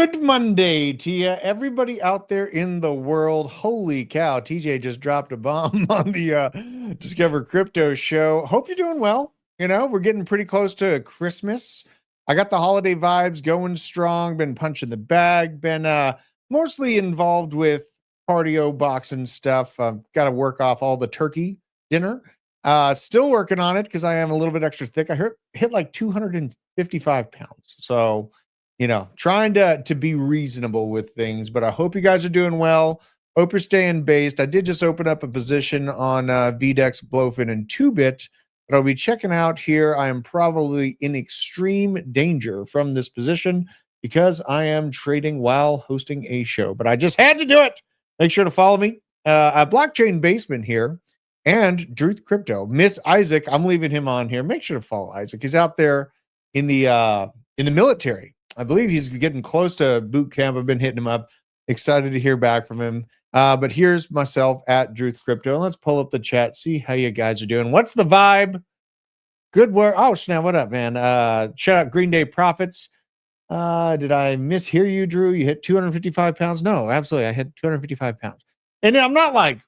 Good Monday to you, everybody out there in the world. Holy cow, TJ just dropped a bomb on the Discover Crypto show. Hope you're doing well. You know, we're getting pretty close to Christmas. I got the holiday vibes going strong, been punching the bag, been mostly involved with cardio boxing stuff. I've got to work off all the turkey dinner. Still working on it because I am a little bit extra thick. I hit like 255 pounds. So, you know, trying to be reasonable with things, but I hope you guys are doing well. Hope you're staying based. I did just open up a position on VDEX, Blowfin, and 2-Bit that I'll be checking out here. I am probably in extreme danger from this position because I am trading while hosting a show, but I just had to do it. Make sure to follow me. Blockchain Basement here and Druth Crypto. Miss Isaac, I'm leaving him on here. Make sure to follow Isaac. He's out there in the military. I believe he's getting close to boot camp. I've been hitting him up. Excited to hear back from him. But here's myself at Druth Crypto. And let's pull up the chat, see how you guys are doing. What's the vibe? Good work. Oh, snap. What up, man? Shout out Green Day Profits. Did I mishear you, Drew? You hit 255 pounds? No, absolutely. I hit 255 pounds. And I'm not like,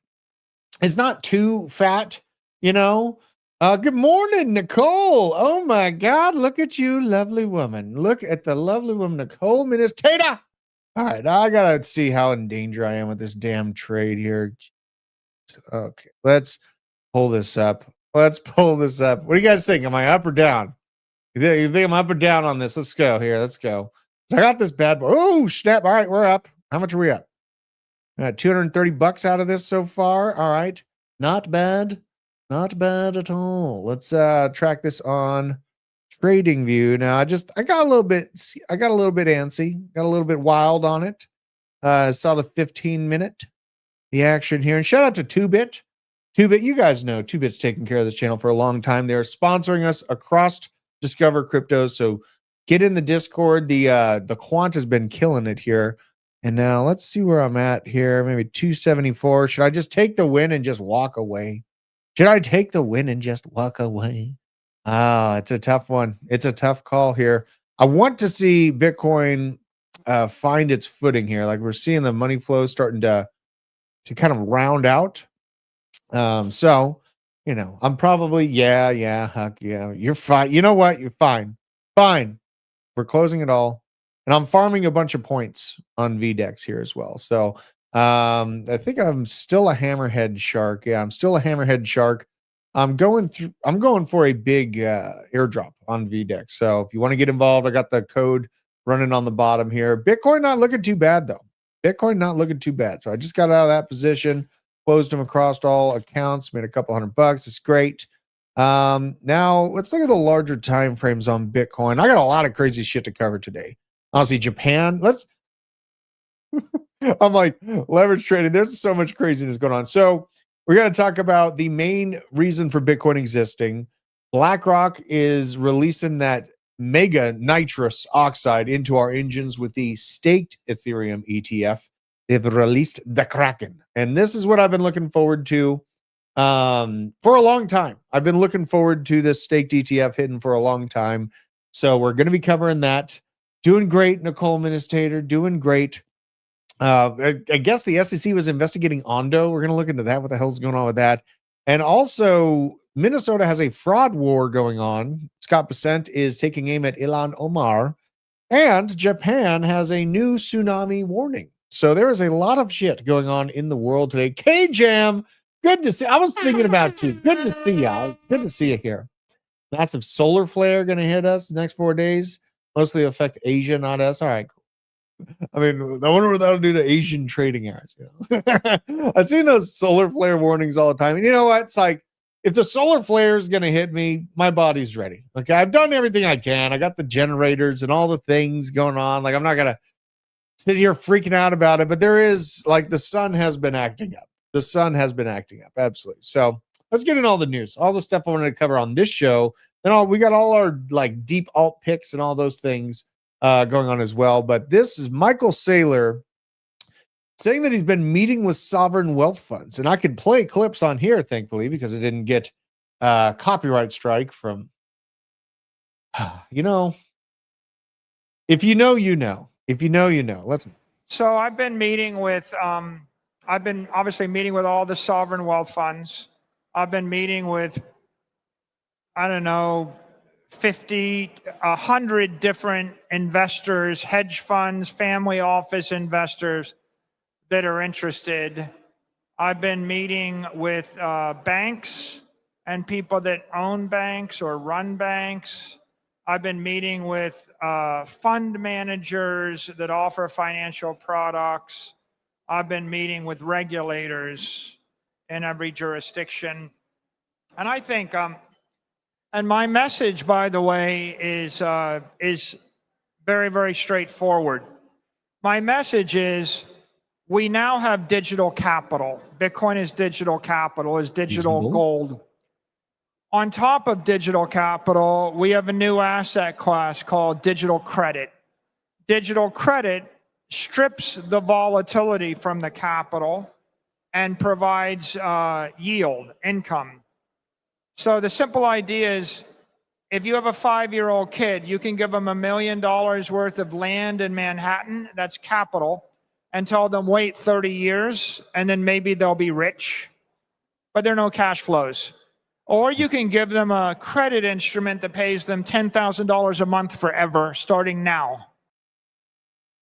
it's not too fat, you know? Good morning, Nicole. Oh my God, look at you, lovely woman. Look at the lovely woman, Nicole Ministata. All right, now I gotta see how in danger I am with this damn trade here. Okay, let's pull this up. Let's pull this up. What do you guys think? Am I up or down? You think I'm up or down on this? Let's go here. Let's go. So I got this bad boy. Oh, snap. All right, we're up. How much are we up? 230 bucks out of this so far. All right, not bad. Not bad at all. Let's track this on Trading View. Now I got a little bit antsy, got a little bit wild on it. Saw the 15-minute the action here. And shout out to 2-Bit. 2-Bit, you guys know 2-Bit's taking care of this channel for a long time. They're sponsoring us across Discover Crypto. So get in the Discord. The quant has been killing it here. And now let's see where I'm at here. Maybe 274. Should I just take the win and just walk away? Should I take the win and just walk away? It's a tough one. It's a tough call here. I want to see Bitcoin find its footing here. Like we're seeing the money flow starting to kind of round out. So, you know, I'm probably, Huck, yeah, you're fine. You know what? You're fine. Fine. We're closing it all. And I'm farming a bunch of points on VDEX here as well. So, I think I'm still a hammerhead shark. Yeah, I'm still a hammerhead shark. I'm going for a big airdrop on VDEX. So if you want to get involved, I got the code running on the bottom here. Bitcoin not looking too bad though. Bitcoin not looking too bad. So I just got out of that position, closed them across all accounts, made a couple $100. It's great. Now let's look at the larger time frames on Bitcoin. I got a lot of crazy shit to cover today. Honestly, Japan. I'm like leverage trading. There's so much craziness going on. So we're going to talk about the main reason for Bitcoin existing. Blackrock is releasing that mega nitrous oxide into our engines with the staked Ethereum ETF. They've released the Kraken. And this is what I've been looking forward to for a long time. I've been looking forward to this staked ETF hitting for a long time. So we're going to be covering that. Doing great, Nicole Ministator. Doing great. I guess the SEC was investigating Ondo. We're going to look into that. What the hell's going on with that? And also, Minnesota has a fraud war going on. Scott Bessent is taking aim at Ilhan Omar. And Japan has a new tsunami warning. So there is a lot of shit going on in the world today. K-Jam, good to see. I was thinking about you. Good to see you. Good to see you here. Massive solar flare going to hit us the next 4 days. Mostly affect Asia, not us. All right, cool. I mean, I wonder what that'll do to Asian trading areas. You know? I've seen those solar flare warnings all the time. And you know what? It's like, if the solar flare is going to hit me, my body's ready. Okay. I've done everything I can. I got the generators and all the things going on. Like, I'm not going to sit here freaking out about it, but there is like the sun has been acting up. The sun has been acting up. Absolutely. So let's get in all the news, all the stuff I wanted to cover on this show. And we got all our like deep alt picks and all those things going on as well. But this is Michael Saylor saying that he's been meeting with sovereign wealth funds. And I can play clips on here, thankfully, because it didn't get copyright strike from, you know, if you know, you know. If you know, you know. Let's. So I've been meeting with, I've been obviously meeting with all the sovereign wealth funds. I've been meeting with, I don't know, 50, 100 different investors, hedge funds, family office investors that are interested. I've been meeting with banks and people that own banks or run banks. I've been meeting with fund managers that offer financial products. I've been meeting with regulators in every jurisdiction. And I think, and my message, by the way, is very, very straightforward. My message is we now have digital capital. Bitcoin is digital capital, is digital Reasonable. gold. On top of digital capital, we have a new asset class called digital credit. Digital credit strips the volatility from the capital and provides yield, income. So the simple idea is if you have a 5-year-old kid, you can give them $1 million worth of land in Manhattan, that's capital, and tell them wait 30 years and then maybe they'll be rich, but there are no cash flows. Or you can give them a credit instrument that pays them $10,000 a month forever, starting now.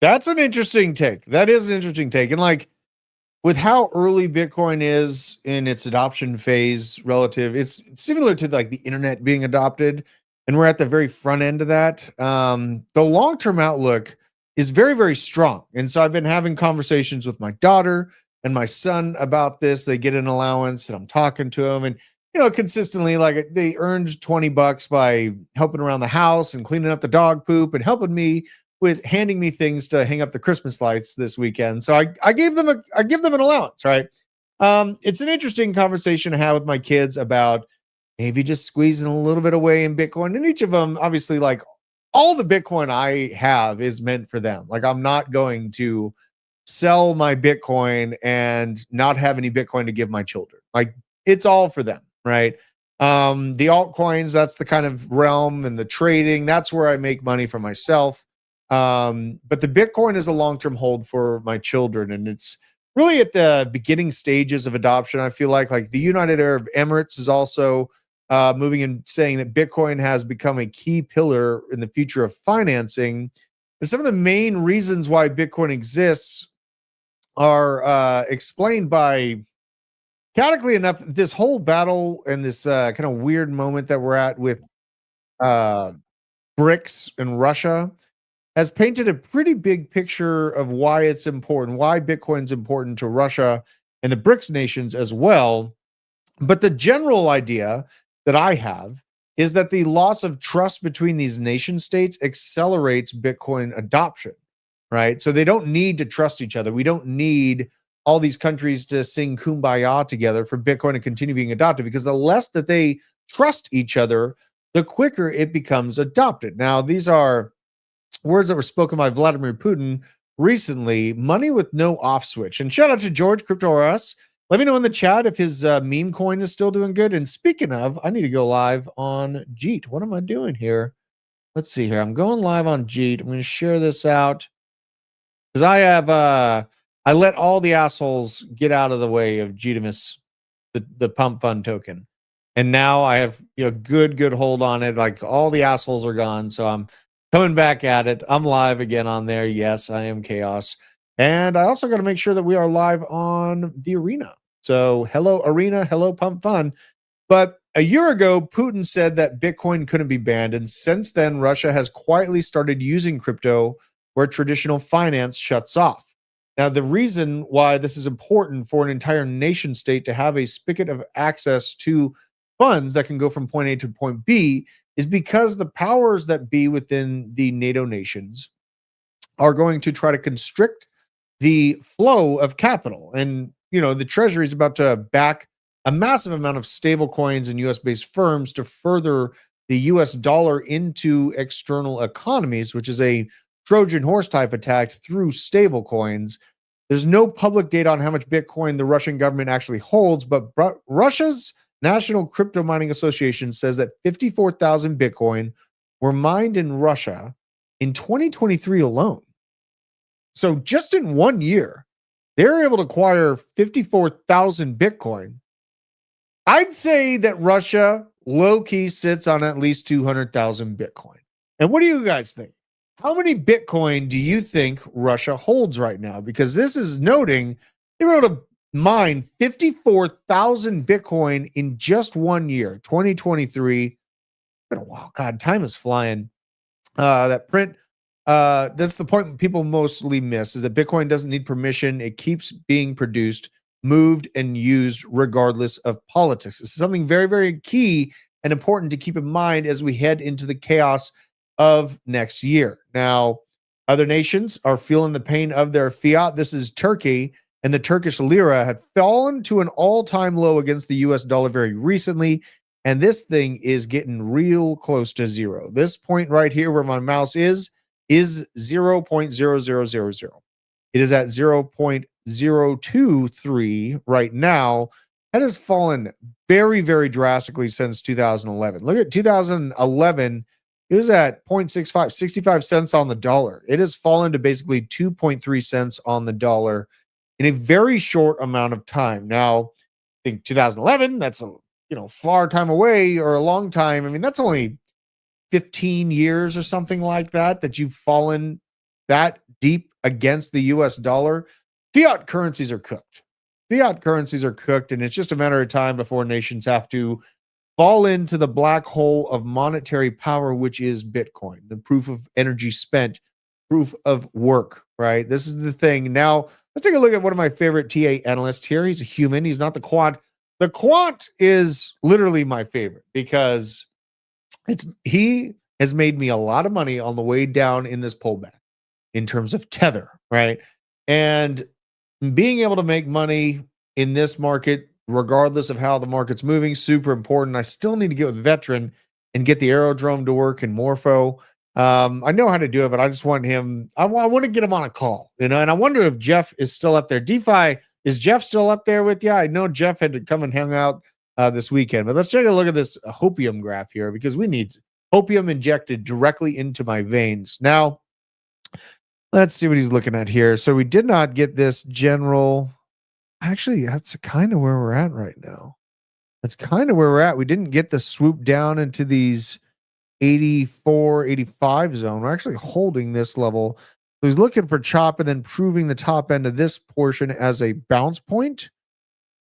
That's an interesting take. That is an interesting take. And like with how early Bitcoin is in its adoption phase relative, it's similar to like the internet being adopted. And we're at the very front end of that. The long-term outlook is very, very strong. And so I've been having conversations with my daughter and my son about this. They get an allowance and I'm talking to them. And consistently, like they earned $20 by helping around the house and cleaning up the dog poop and helping me with handing me things to hang up the Christmas lights this weekend. So I give them an allowance, right? It's an interesting conversation to have with my kids about maybe just squeezing a little bit away in Bitcoin. And each of them, obviously, like all the Bitcoin I have is meant for them. Like I'm not going to sell my Bitcoin and not have any Bitcoin to give my children. Like it's all for them, right? The altcoins, that's the kind of realm, and the trading, that's where I make money for myself. But the Bitcoin is a long-term hold for my children, and it's really at the beginning stages of adoption. I feel like the United Arab Emirates is also moving and saying that Bitcoin has become a key pillar in the future of financing. And some of the main reasons why Bitcoin exists are explained by, chaotically enough, this whole battle and this kind of weird moment that we're at with BRICS and Russia has painted a pretty big picture of why it's important, why Bitcoin's important to Russia and the BRICS nations as well. But the general idea that I have is that the loss of trust between these nation states accelerates Bitcoin adoption, right? So they don't need to trust each other. We don't need all these countries to sing Kumbaya together for Bitcoin to continue being adopted, because the less that they trust each other, the quicker it becomes adopted. Now, these are words that were spoken by Vladimir Putin recently, money with no off switch. And shout out to George Crypto RS. Let me know in the chat if his meme coin is still doing good. And speaking of, I need to go live on Jeet. What am I doing here? Let's see here. I'm going live on Jeet. I'm going to share this out because I have I let all the assholes get out of the way of Jeetimus, the pump fund token. And now I have good hold on it. Like all the assholes are gone. So I'm coming back at it. I'm live again on there. Yes, I am Chaos. And I also got to make sure that we are live on the Arena. So hello, Arena. Hello, Pump Fun. But a year ago, Putin said that Bitcoin couldn't be banned. And since then, Russia has quietly started using crypto where traditional finance shuts off. Now, the reason why this is important for an entire nation state to have a spigot of access to funds that can go from point A to point B is because the powers that be within the NATO nations are going to try to constrict the flow of capital. And, the Treasury is about to back a massive amount of stable coins and US-based firms to further the US dollar into external economies, which is a Trojan horse type attack through stable coins. There's no public data on how much Bitcoin the Russian government actually holds, but Russia's National Crypto Mining Association says that 54,000 Bitcoin were mined in Russia in 2023 alone. So just in 1 year, they were able to acquire 54,000 Bitcoin. I'd say that Russia low-key sits on at least 200,000 Bitcoin. And what do you guys think? How many Bitcoin do you think Russia holds right now? Because this is noting they were able to mine 54,000 Bitcoin in just 1 year, 2023. It's been a while. God, time is flying. That print, that's the point people mostly miss, is that Bitcoin doesn't need permission. It keeps being produced, moved, and used regardless of politics. This is something very, very key and important to keep in mind as we head into the chaos of next year. Now, other nations are feeling the pain of their fiat. This is Turkey, and the Turkish lira had fallen to an all-time low against the US dollar very recently, and this thing is getting real close to zero. This point right here where my mouse is 0.0000. It is at 0.023 right now. That has fallen very, very drastically since 2011. Look at 2011. It was at 0.65, 65 cents on the dollar. It has fallen to basically 2.3 cents on the dollar in a very short amount of time. Now, I think 2011, that's a far time away, or a long time. I mean, that's only 15 years or something like that you've fallen that deep against the US dollar. Fiat currencies are cooked. Fiat currencies are cooked, and it's just a matter of time before nations have to fall into the black hole of monetary power, which is Bitcoin, the proof of energy spent, proof of work, right? This is the thing. Now, let's take a look at one of my favorite TA analysts here. He's a human. He's not the quant. The quant is literally my favorite because he has made me a lot of money on the way down in this pullback in terms of tether, right? And being able to make money in this market, regardless of how the market's moving, super important. I still need to get with Veteran and get the aerodrome to work in Morpho. I know how to do it, but I just want him. I want to get him on a call, and I wonder if Jeff is still up there. DeFi, is Jeff still up there with you? I know Jeff had to come and hang out this weekend, but let's take a look at this hopium graph here, because we need hopium injected directly into my veins. Now, let's see what he's looking at here. So we did not get this general. Actually, that's kind of where we're at right now. That's kind of where we're at. We didn't get the swoop down into these 84, 85 zone. We're actually holding this level. So he's looking for chop and then proving the top end of this portion as a bounce point.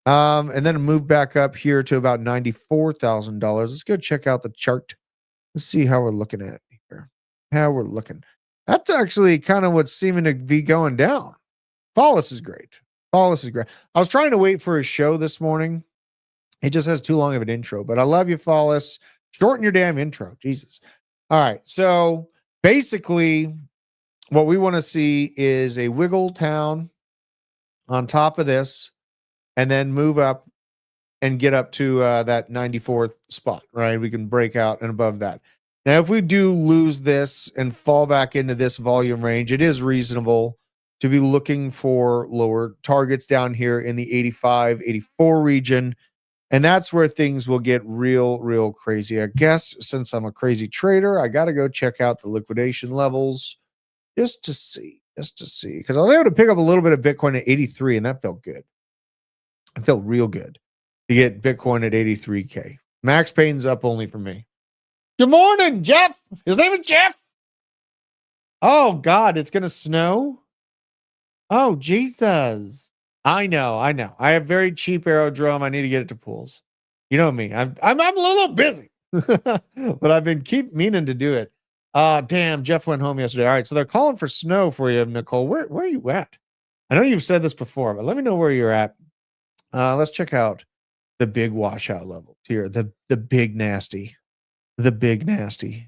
And then move back up here to about $94,000. Let's go check out the chart. Let's see how we're looking at here. How we're looking. That's actually kind of what's seeming to be going down. Paulus is great. Paulus is great. I was trying to wait for his show this morning. It just has too long of an intro, but I love you, Paulus. Shorten your damn intro. Jesus. All right. So basically, what we want to see is a wiggle town on top of this, and then move up and get up to that 94th spot, right? We can break out and above that. Now, if we do lose this and fall back into this volume range, it is reasonable to be looking for lower targets down here in the 85, 84 region. And that's where things will get real, real crazy. I guess since I'm a crazy trader, I got to go check out the liquidation levels just to see, because I was able to pick up a little bit of Bitcoin at 83, and that felt good. It felt real good to get Bitcoin at 83K. Max Payne's up only for me. Good morning, Jeff. His name is Jeff. Oh, God, it's going to snow. Oh, Jesus. I know. I have very cheap aerodrome. I need to get it to pools. You know me. I'm a little busy, but I've been meaning to do it. Damn, Jeff went home yesterday. All right, so they're calling for snow for you, Nicole. Where are you at? I know you've said this before, but let me know where you're at. Let's check out the big washout level here. The big nasty. The big nasty.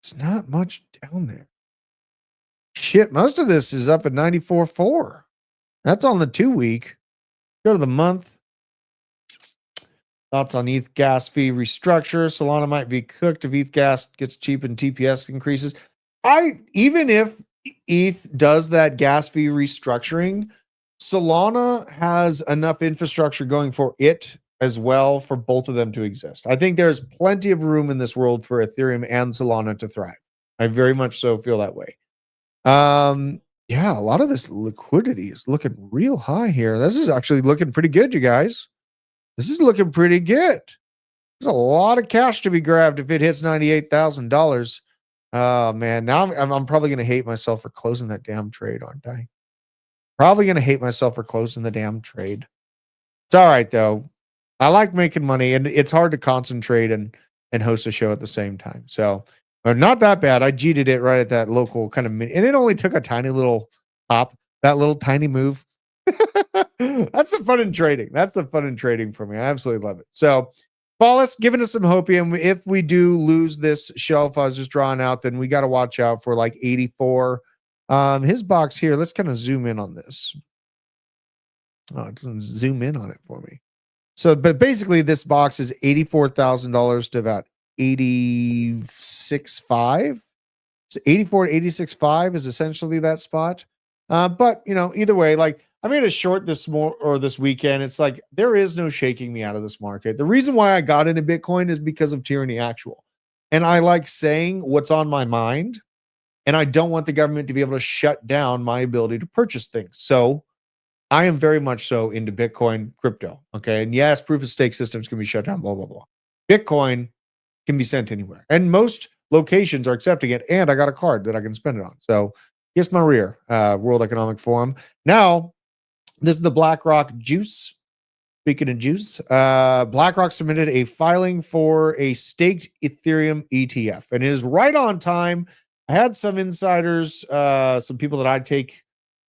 It's not much down there. Shit, most of this is up at 94.4. That's on the 2 week. Go to the month. Thoughts on ETH gas fee restructure. Solana might be cooked if ETH gas gets cheap and TPS increases. Even if ETH does that gas fee restructuring, Solana has enough infrastructure going for it as well for both of them to exist. I think there's plenty of room in this world for Ethereum and Solana to thrive. I very much so feel that way. Yeah, a lot of this liquidity is looking real high here. This is actually looking pretty good, you guys. This is looking pretty good. There's a lot of cash to be grabbed if it hits $98,000. Oh man, now I'm probably going to hate myself for closing that damn trade, aren't I? Probably going to hate myself for closing the damn trade. It's all right though. I like making money, and it's hard to concentrate and host a show at the same time. So, not that bad. I cheated it right at that local kind of and it only took a tiny little pop, that little tiny move. That's the fun in trading. That's the fun in trading for me. I absolutely love it. So, Paulus giving us some hopium. If we do lose this shelf I was just drawing out, then we got to watch out for like 84. His box here. Let's kind of zoom in on this. Oh, it doesn't zoom in on it for me. So, but basically, this box is $84,000 to about 86.5. So 84 to 86.5 is essentially that spot. But either way, like I made a short this weekend. It's like there is no shaking me out of this market. The reason why I got into Bitcoin is because of Tyranny Actual, and I like saying what's on my mind, and I don't want the government to be able to shut down my ability to purchase things. So I am very much so into Bitcoin crypto. Okay. And yes, proof of stake systems can be shut down, blah, blah, blah. Bitcoin can be sent anywhere. And most locations are accepting it. And I got a card that I can spend it on. So yes, my rear, World Economic Forum. Now, this is the Blackrock juice. Speaking of juice, BlackRock submitted a filing for a staked Ethereum ETF. And it is right on time. I had some insiders, some people that I take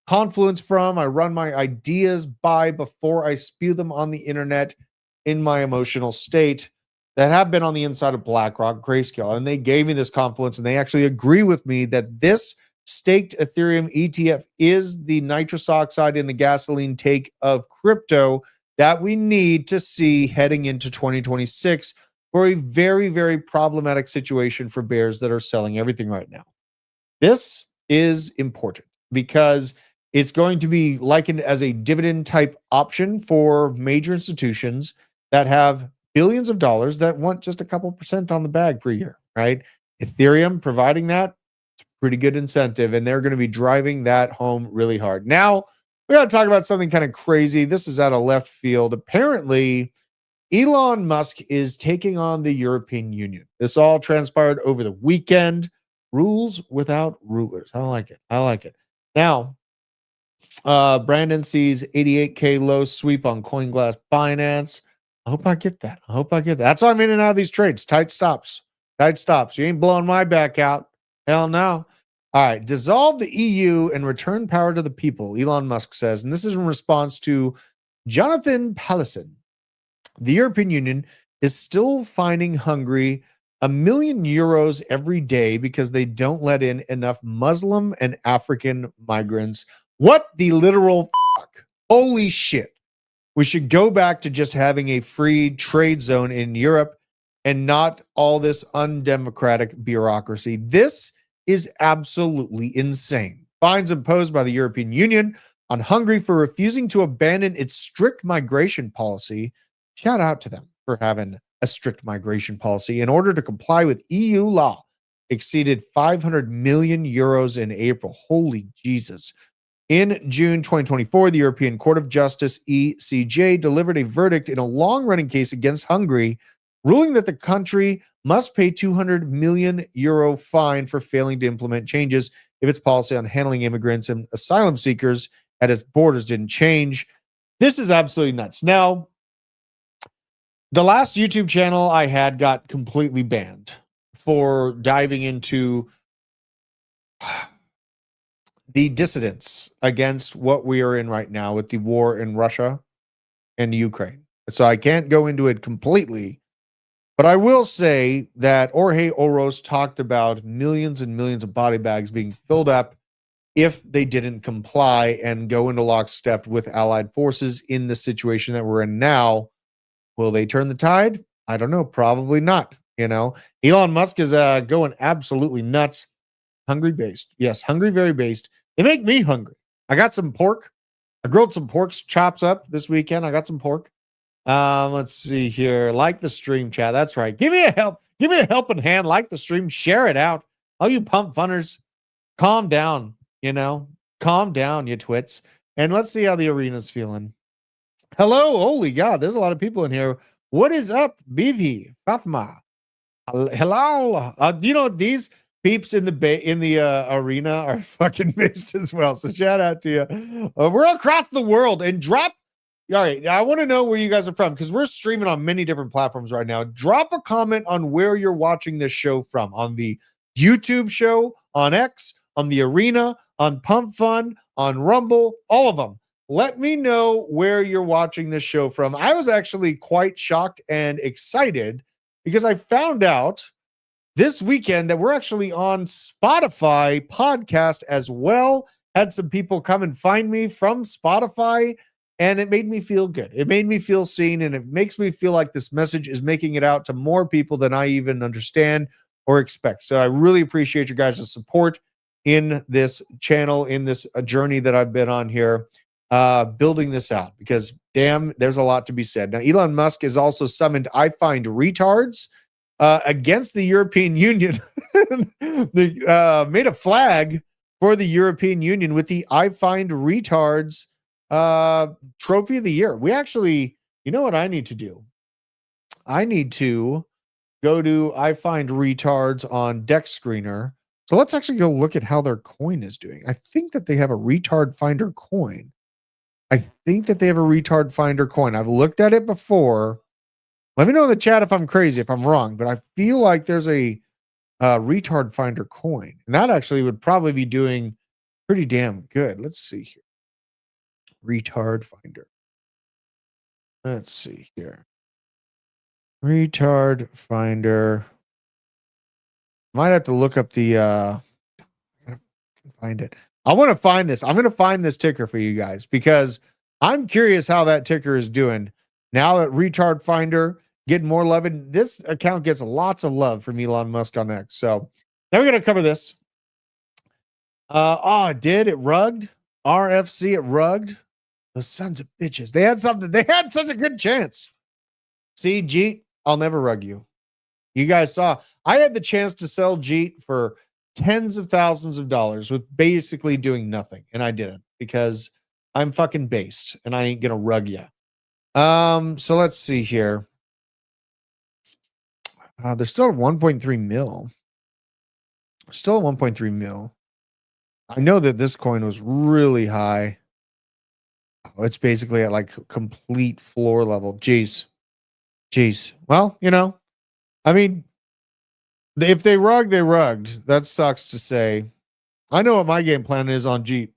confluence from, I run my ideas by before I spew them on the internet in my emotional state, that have been on the inside of BlackRock, Grayscale, and they gave me this confluence, and they actually agree with me that this staked Ethereum ETF is the nitrous oxide in the gasoline take of crypto that we need to see heading into 2026 for a very, very problematic situation for bears that are selling everything right now. This is important because it's going to be likened as a dividend type option for major institutions that have billions of dollars that want just a couple percent on the bag per year, right? Ethereum providing that, it's a pretty good incentive, and they're going to be driving that home really hard. Now, we got to talk about something kind of crazy. This is out of left field. Apparently, Elon Musk is taking on the European Union. This all transpired over the weekend. Rules without rulers. I like it. I like it. Now, Brandon sees 88K low sweep on CoinGlass Binance. I hope I get that. I hope I get that. That's why I'm in and out of these trades. Tight stops. Tight stops. You ain't blowing my back out. Hell no. All right. Dissolve the EU and return power to the people, Elon Musk says. And this is in response to Jonathan Pallison. The European Union is still fining Hungary €1 million every day because they don't let in enough Muslim and African migrants. What the literal fuck? Holy shit. We should go back to just having a free trade zone in Europe and not all this undemocratic bureaucracy. This is absolutely insane. Fines imposed by the European Union on Hungary for refusing to abandon its strict migration policy. Shout out to them for having a strict migration policy in order to comply with EU law. Exceeded €500 million in April. Holy Jesus. In June 2024, the European Court of Justice, ECJ, delivered a verdict in a long-running case against Hungary, ruling that the country must pay €200 million fine for failing to implement changes if its policy on handling immigrants and asylum seekers at its borders didn't change. This is absolutely nuts. Now, the last YouTube channel I had got completely banned for diving into the dissidents against what we are in right now with the war in Russia and Ukraine. So I can't go into it completely, but I will say that Jorge Oros talked about millions and millions of body bags being filled up if they didn't comply and go into lockstep with allied forces in the situation that we're in now. Will they turn the tide? I don't know. Probably not. Elon Musk is going absolutely nuts. Hungry based. Yes, hungry, very based. They make me hungry. I got some pork. I grilled some pork chops up this weekend. I got some pork. Let's see here. Like the stream, chat. That's right. Give me a help. Give me a helping hand. Like the stream. Share it out. All you pump funners, calm down. Calm down, you twits. And let's see how the arena's feeling. Hello, holy God, there's a lot of people in here. What is up, BV, Fatma? Hello. These peeps in the arena are fucking based as well. So shout out to you. We're across the world and drop. All right, I want to know where you guys are from because we're streaming on many different platforms right now. Drop a comment on where you're watching this show from, on the YouTube show, on X, on the arena, on Pump Fun, on Rumble, all of them. Let me know where you're watching this show from. I was actually quite shocked and excited because I found out this weekend that we're actually on Spotify podcast as well. Had some people come and find me from Spotify, and it made me feel good. It made me feel seen, and it makes me feel like this message is making it out to more people than I even understand or expect. So I really appreciate you guys' support in this channel, in this journey that I've been on here, building this out, because damn, there's a lot to be said. Now, Elon Musk has also summoned I Find Retards against the European Union. They made a flag for the European Union with the I Find Retards trophy of the year. We actually, you know what I need to do? I need to go to I Find Retards on Dex Screener. So let's actually go look at how their coin is doing. I think that they have a retard finder coin. I've looked at it before. Let me know in the chat if I'm crazy, if I'm wrong, but I feel like there's a retard finder coin, and that actually would probably be doing pretty damn good. Let's see here. Retard finder. Let's see here. Retard finder. Might have to look up the find it. I want to find this. I'm going to find this ticker for you guys because I'm curious how that ticker is doing now that retard finder getting more love. And this account gets lots of love from Elon Musk on X. So now we're going to cover this. It did. It rugged. RFC, it rugged. Those sons of bitches. They had something. They had such a good chance. See, Jeet, I'll never rug you. You guys saw, I had the chance to sell Jeet for tens of thousands of dollars with basically doing nothing. And I didn't because I'm fucking based and I ain't going to rug you. So let's see here. They're still at 1.3 mil. Still at 1.3 mil. I know that this coin was really high. It's basically at like complete floor level. Jeez. Well, I mean, if they rugged, they rugged. That sucks to say. I know what my game plan is on Jeep.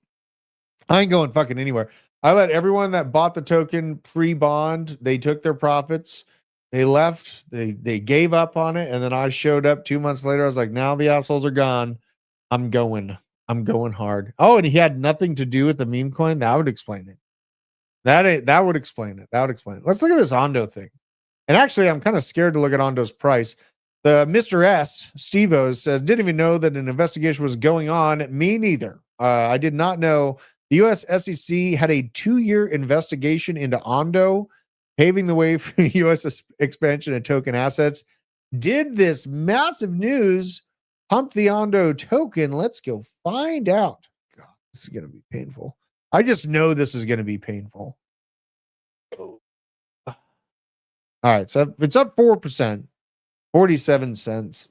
I ain't going fucking anywhere. I let everyone that bought the token pre-bond, they took their profits. They left. They gave up on it. And then I showed up 2 months later. I was like, now the assholes are gone. I'm going hard. Oh, and he had nothing to do with the meme coin. That would explain it. That would explain it. Let's look at this Ondo thing. And actually, I'm kind of scared to look at Ondo's price. The Mr. S, Steve-O, says, didn't even know that an investigation was going on. Me neither. I did not know. The U.S. SEC had a 2-year investigation into Ondo, paving the way for U.S. expansion of token assets. Did this massive news pump the Ondo token? Let's go find out. God, this is going to be painful. I just know this is going to be painful. All right, so it's up 4%, 47 cents.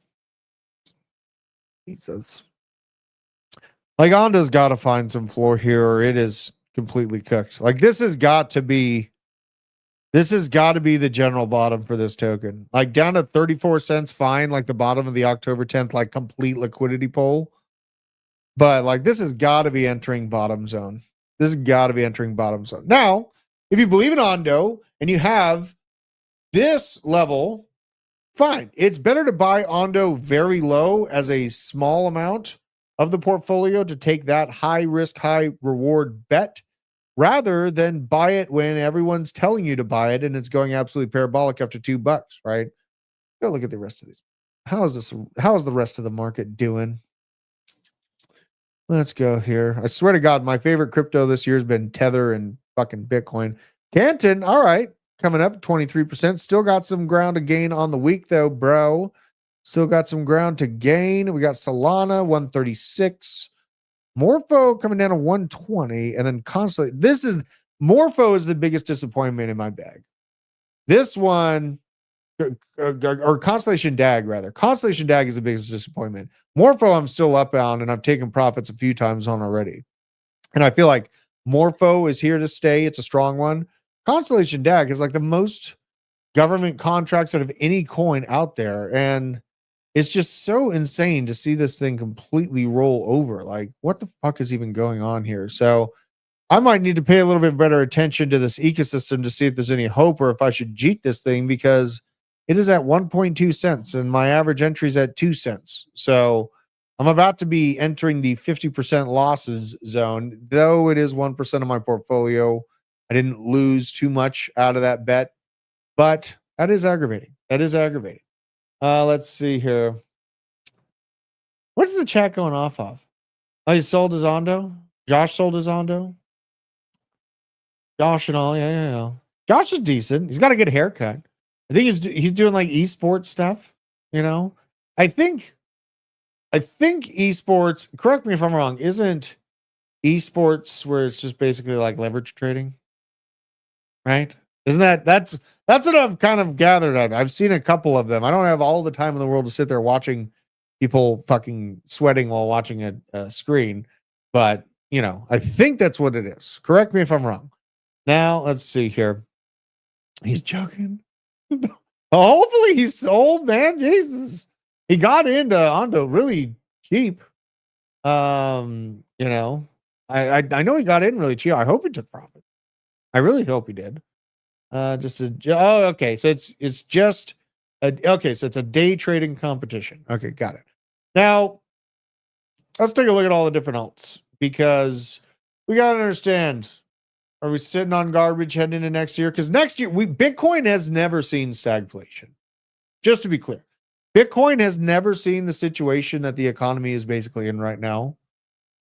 Jesus. Like, Ondo's got to find some floor here or it is completely cooked. Like, this has got to be the general bottom for this token. Like, down to 34 cents, fine, like the bottom of the October 10th, like, complete liquidity poll. But, like, this has got to be entering bottom zone. Now, if you believe in Ondo and you have this level, fine. It's better to buy Ondo very low as a small amount of the portfolio to take that high risk, high reward bet rather than buy it when everyone's telling you to buy it and it's going absolutely parabolic up to $2, right? Go look at the rest of these. How is the rest of the market doing? Let's go here. I swear to God, my favorite crypto this year has been Tether and fucking Bitcoin. Canton, all right, coming up 23%. Still got some ground to gain on the week, though, bro. Still got some ground to gain. We got Solana, 136. Morpho coming down to 120, and then Morpho is the biggest disappointment in my bag. This one, or Constellation DAG rather. Constellation DAG is the biggest disappointment. Morpho I'm still up on, and I've taken profits a few times on already. And I feel like Morpho is here to stay. It's a strong one. Constellation DAG is like the most government contracts out of any coin out there. And it's just so insane to see this thing completely roll over. Like, what the fuck is even going on here? So I might need to pay a little bit better attention to this ecosystem to see if there's any hope or if I should jeet this thing, because it is at 1.2 cents and my average entry is at 2 cents. So I'm about to be entering the 50% losses zone, though it is 1% of my portfolio. I didn't lose too much out of that bet, but that is aggravating. That is aggravating. Let's see here. What's the chat going off of? Oh, he sold his Ondo? Josh sold his Ondo? Josh and all, yeah. Josh is decent. He's got a good haircut. I think he's doing like esports stuff, you know? I think esports, correct me if I'm wrong, isn't esports where it's just basically like leverage trading? Right? Isn't that's what I've kind of gathered at. I've seen a couple of them. I don't have all the time in the world to sit there watching people fucking sweating while watching a screen, but you know, I think that's what it is. Correct me if I'm wrong. Now let's see here. He's joking. Hopefully he sold, man. Jesus. He got into Ondo really cheap. You know, I know he got in really cheap. I hope he took profit. I really hope he did. Okay. So it's just okay. So it's a day trading competition. Okay, got it. Now let's take a look at all the different alts, because we gotta understand. Are we sitting on garbage heading into next year? Because next year, Bitcoin has never seen stagflation. Just to be clear, Bitcoin has never seen the situation that the economy is basically in right now.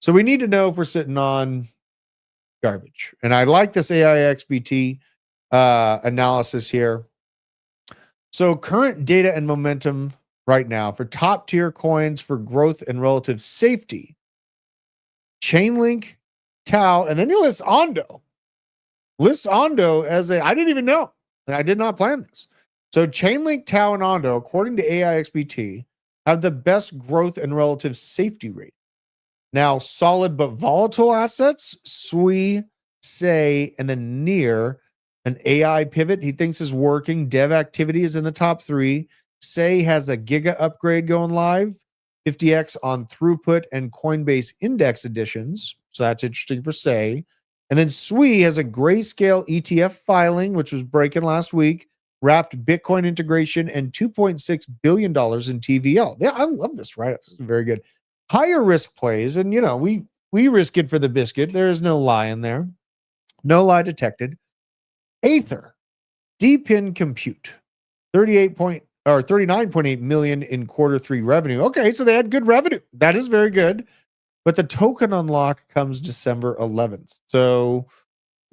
So we need to know if we're sitting on garbage. And I like this AIXBT analysis here. So current data and momentum right now for top tier coins for growth and relative safety. Chainlink, Tau, and then you list Ondo. List Ondo as I didn't even know. I did not plan this. So Chainlink, Tau, and Ondo, according to AIXBT, have the best growth and relative safety rate. Now, solid but volatile assets, SWI, Say, and then Near, an AI pivot he thinks is working. Dev activity is in the top 3. Say has a Giga upgrade going live, 50x on throughput and Coinbase index additions. So that's interesting for Say. And then SWI has a grayscale ETF filing, which was breaking last week, wrapped Bitcoin integration, and $2.6 billion in TVL. Yeah, I love this, right? This is very good. Higher risk plays, and you know, we risk it for the biscuit. There is no lie in there. No lie detected. Aether, DPIN Compute, 39.8 million in Q3 revenue. Okay, so they had good revenue. That is very good. But the token unlock comes December 11th. So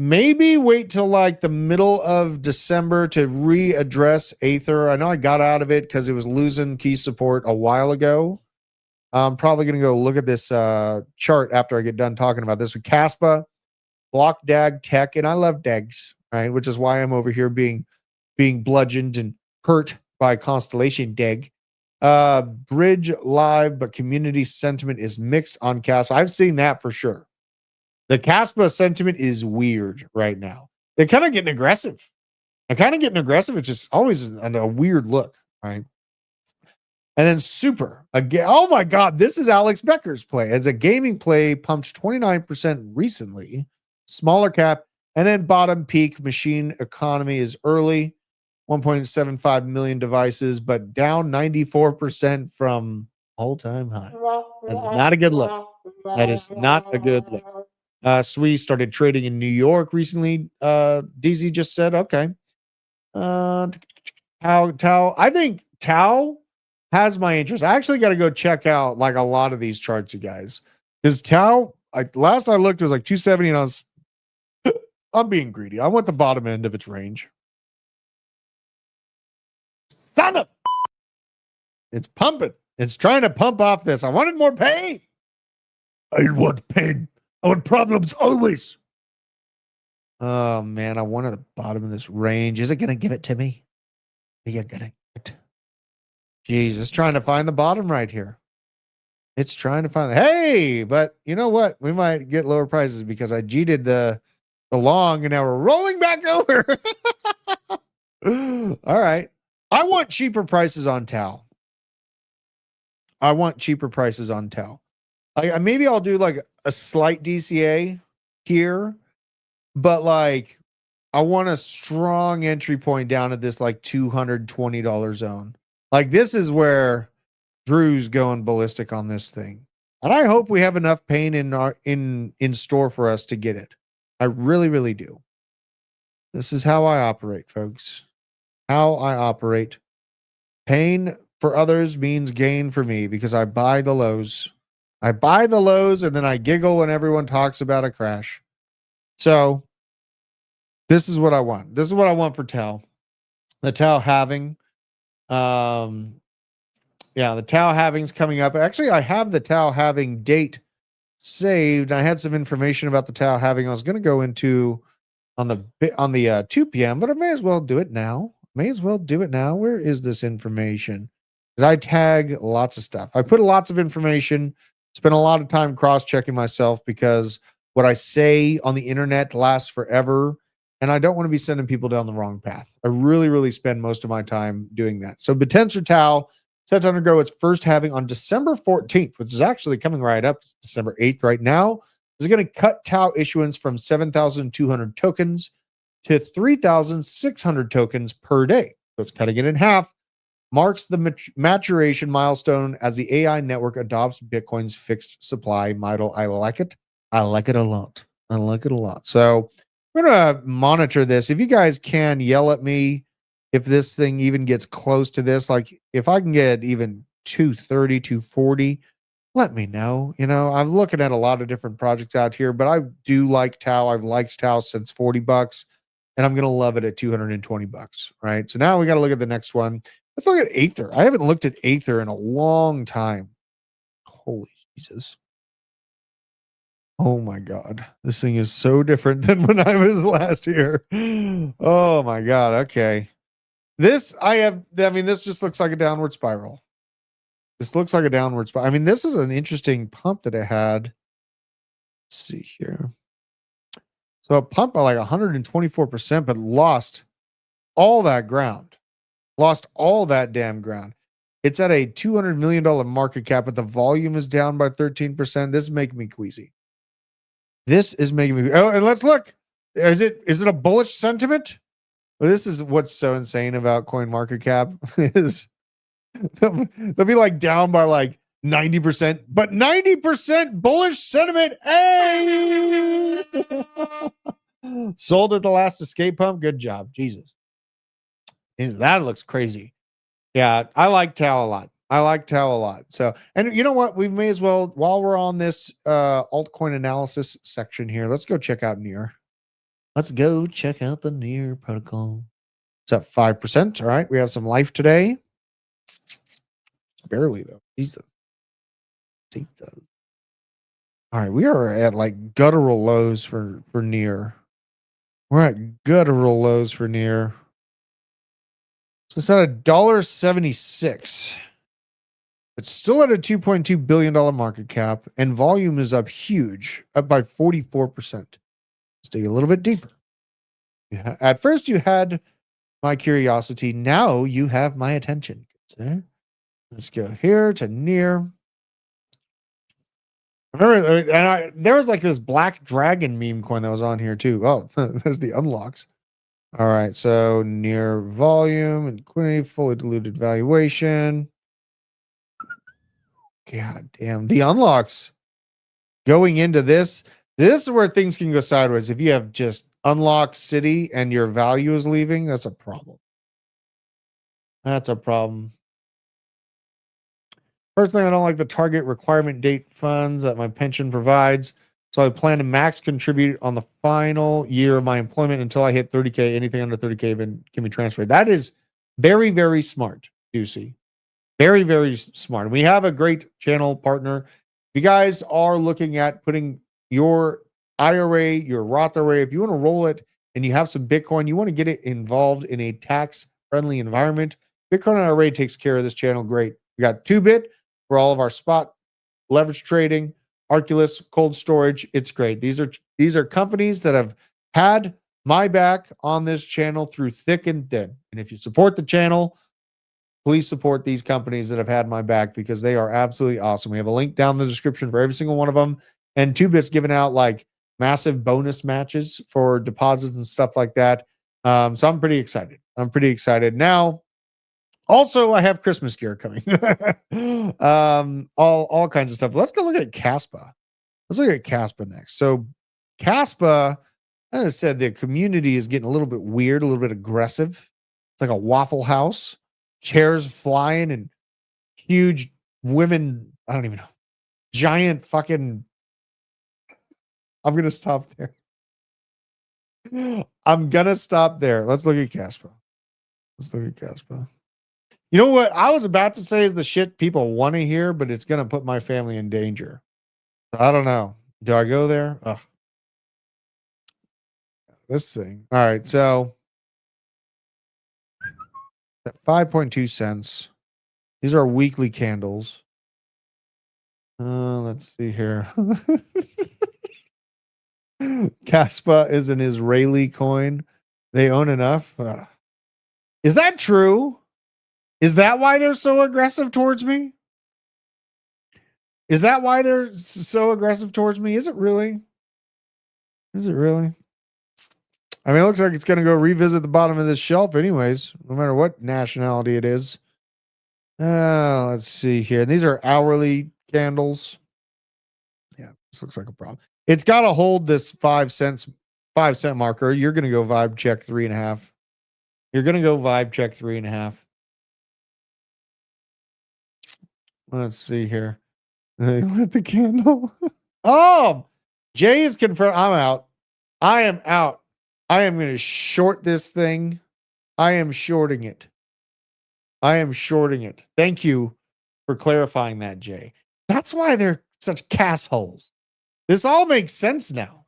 maybe wait till like the middle of December to readdress Aether. I know I got out of it because it was losing key support a while ago. I'm probably going to go look at this chart after I get done talking about this with Caspa, Block DAG Tech, and I love DAGs, right? Which is why I'm over here being bludgeoned and hurt by Constellation DAG. Bridge live, but community sentiment is mixed on Caspa. I've seen that for sure. The Caspa sentiment is weird right now. They're kind of getting aggressive. It's just always a weird look, right? And then Super again. Oh my God, this is Alex Becker's play. It's a gaming play, pumped 29% recently. Smaller cap, and then bottom peak machine economy is early. 1.75 million devices, but down 94% from all-time high. That is not a good look. That is not a good look. SWI started trading in New York recently. DZ just said, okay. Tau. I think Tau has my interest. I actually got to go check out like a lot of these charts, you guys. Because Tau, last I looked, it was like 270, and I'm being greedy. I want the bottom end of its range. Son of it's pumping. It's trying to pump off this. I wanted more pain. I want pain. I want problems always. Oh man, I wanted the bottom of this range. Is it gonna give it to me? Are you gonna get it? Jeez, it's trying to find the bottom right here. It's trying to find hey, but you know what? We might get lower prices because I cheated the long and now we're rolling back over. All right. I want cheaper prices on Tau. I want cheaper prices on Tau. Maybe I'll do like a slight DCA here, but like I want a strong entry point down at this like $220 zone. Like this is where Drew's going ballistic on this thing. And I hope we have enough pain in store for us to get it. I really, really do. This is how I operate, folks. How I operate. Pain for others means gain for me because I buy the lows. I buy the lows and then I giggle when everyone talks about a crash. So this is what I want. This is what I want for Tau. The Tau halving. Yeah, the Tau halving's coming up. Actually, I have the Tau halving date saved. I had some information about the Tau halving I was going to go into on the 2 p.m., but I may as well do it now. Where is this information? Because I tag lots of stuff. I put lots of information, spend a lot of time cross-checking myself because what I say on the internet lasts forever, and I don't want to be sending people down the wrong path. I really, really spend most of my time doing that. So Betensor Tau set to undergo its first halving on December 14th, which is actually coming right up. It's December 8th right now. It's going to cut Tau issuance from 7,200 tokens to 3,600 tokens per day. So it's cutting it in half. Marks the maturation milestone as the AI network adopts Bitcoin's fixed supply model. I like it. I like it a lot. I like it a lot. So we're going to monitor this. If you guys can yell at me, if this thing even gets close to this, like if I can get even 230, 240, let me know. You know, I'm looking at a lot of different projects out here, but I do like Tau. I've liked Tau since $40, and I'm going to love it at $220, right? So now we got to look at the next one. Let's look at Aether. I haven't looked at Aether in a long time. Holy Jesus. Oh my God. This thing is so different than when I was last here. Oh my God. Okay. This just looks like a downward spiral. This looks like a downward spiral. I mean, this is an interesting pump that it had. Let's see here. So it pumped by like 124%, but lost all that ground. Lost all that damn ground. It's at a $200 million market cap, but the volume is down by 13%. This is making me queasy. This is making me. Oh, and let's look. Is it a bullish sentiment? Well, this is what's so insane about coin market cap is they'll be like down by like 90%, but 90% bullish sentiment. Hey, sold at the last escape pump. Good job, Jesus. That looks crazy. Yeah, I like Tau a lot. So, and you know what? We may as well, while we're on this altcoin analysis section here, let's go check out Near. Let's go check out the Near protocol. It's at 5%. All right, we have some life today. Barely though. Jesus. All right, we are at like guttural lows for Near. We're at guttural lows for Near. So it's at $1.76. It's still at a $2.2 billion market cap, and volume is up huge, up by 44%. Let's dig a little bit deeper. Yeah, at first, you had my curiosity. Now you have my attention. Okay. Let's go here to Near. Remember, there was like this Black Dragon meme coin that was on here too. Oh, there's the unlocks. All right, so Near volume and liquidity, fully diluted valuation. God damn, the unlocks going into this is where things can go sideways. If you have just unlocked city and your value is leaving, that's a problem. That's a problem. Personally, I don't like the target requirement date funds that my pension provides. So I plan to max contribute on the final year of my employment until I hit 30K. Anything under 30K can be transferred. That is very, very smart, Juicy. Very, very smart. We have a great channel partner you guys are looking at putting your IRA, your Roth IRA, if you want to roll it and you have some Bitcoin, you want to get it involved in a tax-friendly environment, Bitcoin IRA takes care of this channel great. We got 2Bit for all of our spot leverage trading, Arculus, cold storage. It's great. These are companies that have had my back on this channel through thick and thin. And if you support the channel, please support these companies that have had my back because they are absolutely awesome. We have a link down in the description for every single one of them. And 2Bit's giving out like massive bonus matches for deposits and stuff like that. So I'm pretty excited. Now, also, I have Christmas gear coming. All kinds of stuff. Let's go look at Caspa. Let's look at Caspa next. So Caspa, as I said, the community is getting a little bit weird, a little bit aggressive. It's like a Waffle House, chairs flying and huge women. I don't even know. Giant fucking. I'm going to stop there. Let's look at Caspa. You know what I was about to say is the shit people want to hear, but it's going to put my family in danger. I don't know. Do I go there? Ugh. This thing. All right. So at 5.2 cents. These are weekly candles. Let's see here. Caspa is an Israeli coin. They own enough. Is that true? Is that why they're so aggressive towards me? Is it really? I mean, it looks like it's going to go revisit the bottom of this shelf anyways, no matter what nationality it is. Let's see here. And these are hourly candles. Yeah, this looks like a problem. It's got to hold this 5 cent marker. You're going to go vibe check 3.5. Let's see here. They lit the candle. Oh, Jay is confirmed. I'm out. I am out. I am going to short this thing. I am shorting it. Thank you for clarifying that, Jay. That's why they're such cassholes. This all makes sense now.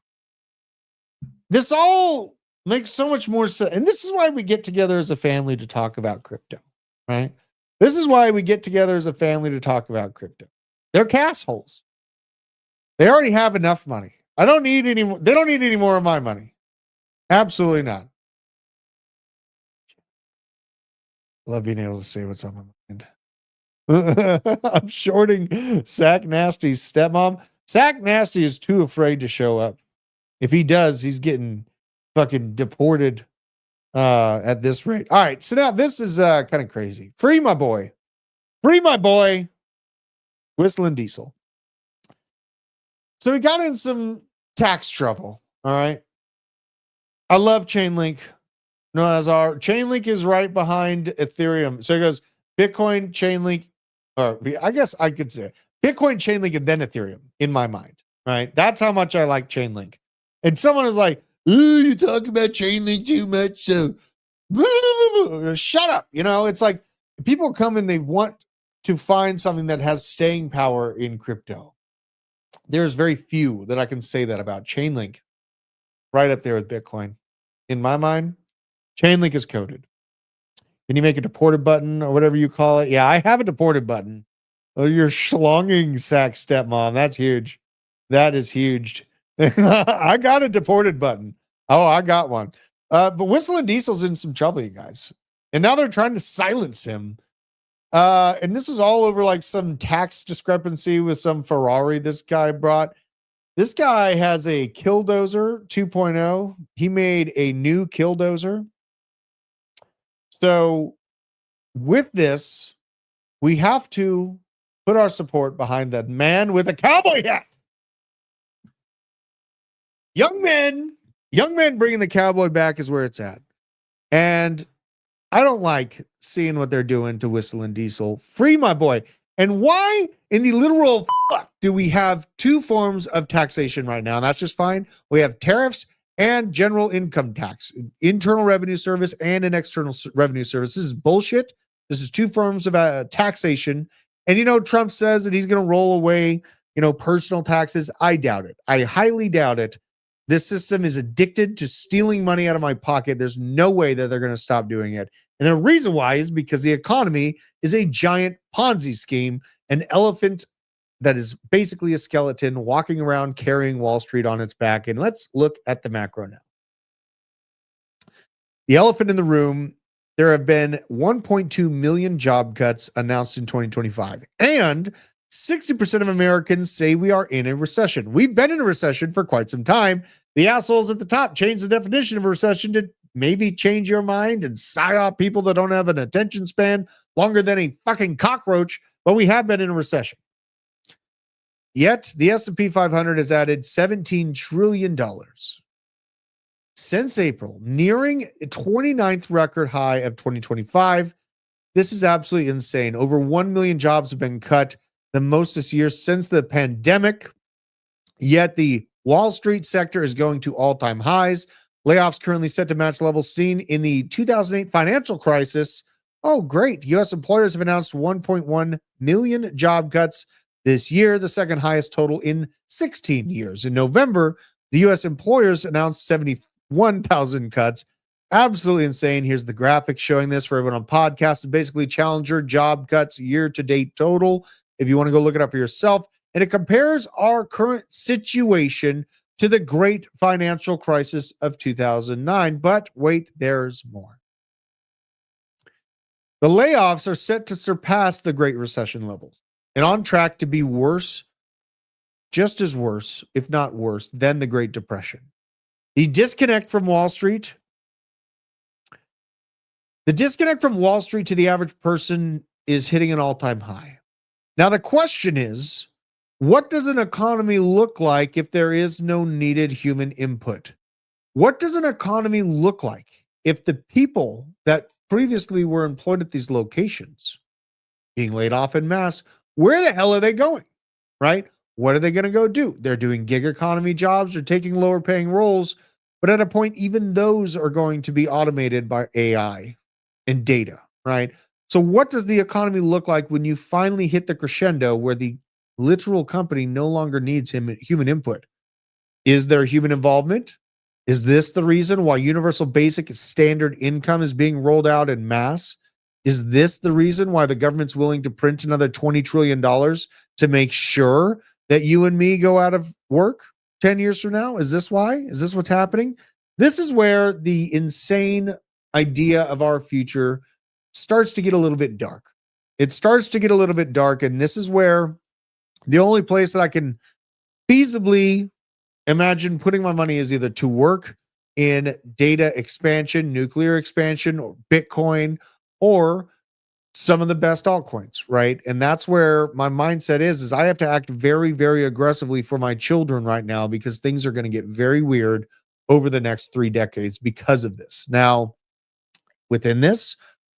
This all makes so much more sense. And this is why we get together as a family to talk about crypto, right? This is why we get together as a family to talk about crypto. They're cassholes. They already have enough money. I don't need any more. They don't need any more of my money. Absolutely not. Love being able to say what's on my mind. I'm shorting Sack Nasty's stepmom. Sack Nasty is too afraid to show up. If he does, he's getting fucking deported at this rate. All right, so now this is kind of crazy. Free my boy, Whistling Diesel. So he got in some tax trouble. All right, I love Chainlink. No, as our Chainlink is right behind Ethereum. So it goes Bitcoin, Chainlink, or I guess I could say Bitcoin, Chainlink, and then Ethereum in my mind. Right, that's how much I like Chainlink. And someone is like, "Ooh, you talk about Chainlink too much." So shut up. You know, it's like people come and they want to find something that has staying power in crypto. There's very few that I can say that about. Chainlink, right up there with Bitcoin. In my mind, Chainlink is coded. Can you make a deported button or whatever you call it? Yeah, I have a deported button. Oh, you're schlonging Sack stepmom. That's huge. That is huge. I got a deported button. Oh, I got one. But Whistling Diesel's in some trouble, you guys. And now they're trying to silence him. And this is all over like some tax discrepancy with some Ferrari this guy brought. This guy has a Killdozer 2.0. He made a new Killdozer. So with this, we have to put our support behind that man with a cowboy hat. Young men bringing the cowboy back is where it's at. And I don't like seeing what they're doing to Whistling Diesel. Free my boy. And why in the literal fuck do we have two forms of taxation right now? And that's just fine. We have tariffs and general income tax, internal revenue service and an external revenue service. This is bullshit. This is two forms of taxation. And you know, Trump says that he's going to roll away personal taxes. I doubt it. I highly doubt it. This system is addicted to stealing money out of my pocket. There's no way that they're going to stop doing it. And the reason why is because the economy is a giant Ponzi scheme, an elephant that is basically a skeleton walking around carrying Wall Street on its back. And let's look at the macro now. The elephant in the room, there have been 1.2 million job cuts announced in 2025. And 60% of Americans say we are in a recession. We've been in a recession for quite some time. The assholes at the top changed the definition of a recession to maybe change your mind and psyop people that don't have an attention span longer than a fucking cockroach, but we have been in a recession. Yet, the S&P 500 has added $17 trillion since April, nearing a 29th record high of 2025. This is absolutely insane. Over 1 million jobs have been cut, the most this year since the pandemic. Yet, the Wall Street sector is going to all-time highs. Layoffs currently set to match levels seen in the 2008 financial crisis. Oh, great. U.S. employers have announced 1.1 million job cuts this year, the second highest total in 16 years. In November, the U.S. employers announced 71,000 cuts. Absolutely insane. Here's the graphic showing this for everyone on podcasts. Basically, Challenger job cuts year-to-date total, if you want to go look it up for yourself. And it compares our current situation to the great financial crisis of 2009. But wait, there's more. The layoffs are set to surpass the Great Recession levels and on track to be worse, just as worse, if not worse, than the Great Depression. The disconnect from Wall Street to the average person is hitting an all-time high. Now, the question is, what does an economy look like if there is no needed human input? What does an economy look like if the people that previously were employed at these locations being laid off en masse, where the hell are they going, right? What are they going to go do? They're doing gig economy jobs or taking lower paying roles, but at a point, even those are going to be automated by AI and data, right? So what does the economy look like when you finally hit the crescendo where the literal company no longer needs human input? Is there human involvement? Is this the reason why universal basic standard income is being rolled out en masse? Is this the reason why the government's willing to print another $20 trillion to make sure that you and me go out of work 10 years from now? Is this why? Is this what's happening? This is where the insane idea of our future starts to get a little bit dark. It starts to get a little bit dark, and this is where the only place that I can feasibly imagine putting my money is either to work in data expansion, nuclear expansion, or Bitcoin, or some of the best altcoins, right? And that's where my mindset is I have to act very, very aggressively for my children right now because things are going to get very weird over the next 3 decades because of this. Now, within this,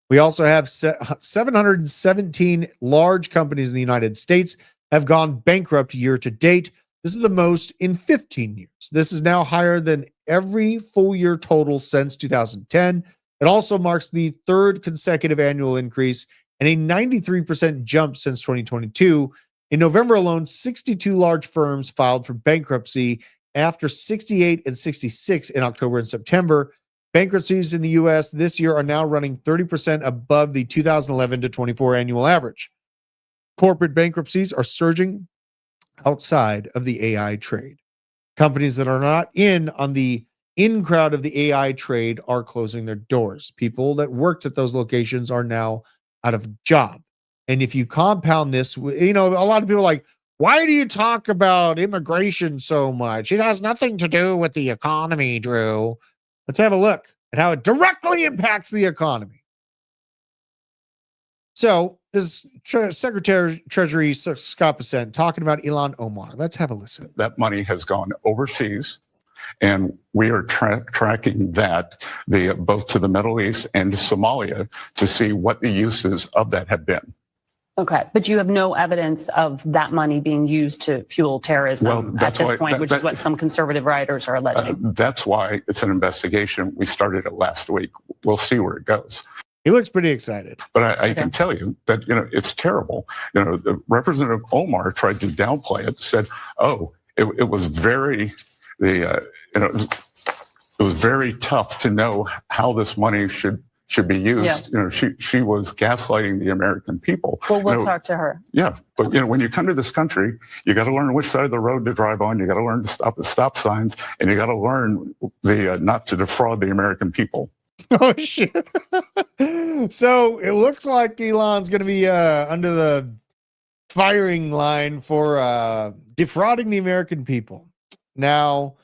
we also have 717 large companies in the United States have gone bankrupt year to date. This is the most in 15 years. This is now higher than every full year total since 2010. It also marks the third consecutive annual increase and a 93% jump since 2022. In November alone, 62 large firms filed for bankruptcy after 68 and 66 in October and September. Bankruptcies in the U.S. this year are now running 30% above the 2011 to 24 annual average. Corporate bankruptcies are surging outside of the AI trade. Companies that are not on the in crowd of the AI trade are closing their doors. People that worked at those locations are now out of job. And if you compound this, a lot of people are like, why do you talk about immigration so much? It has nothing to do with the economy, Drew. Let's have a look at how it directly impacts the economy. So this Secretary of Treasury Scott Bessent talking about Ilhan Omar. Let's have a listen. That money has gone overseas, and we are tracking that both to the Middle East and to Somalia to see what the uses of that have been. Okay, but you have no evidence of that money being used to fuel terrorism at this point, which is what some conservative writers are alleging. That's why it's an investigation. We started it last week. We'll see where it goes. He looks pretty excited. But I can tell you that, it's terrible. The Representative Omar tried to downplay it, said, oh, it was very, it was very tough to know how this money should be used. Yeah. She was gaslighting the American people. Well, we'll talk to her. Yeah, but when you come to this country, you got to learn which side of the road to drive on. You got to learn to stop at stop signs, and you got to learn not to defraud the American people. Oh shit! So it looks like Elon's going to be under the firing line for defrauding the American people. Now,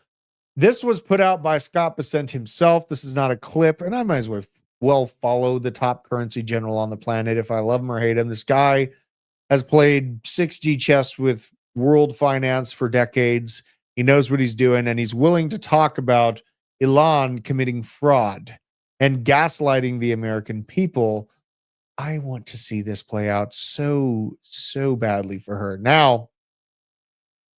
this was put out by Scott Bessent himself. This is not a clip, and I might as well follow the top currency general on the planet if I love him or hate him. This guy has played 6G chess with world finance for decades. He knows what he's doing, and he's willing to talk about Elon committing fraud and gaslighting the American people. I want to see this play out so badly for her. Now,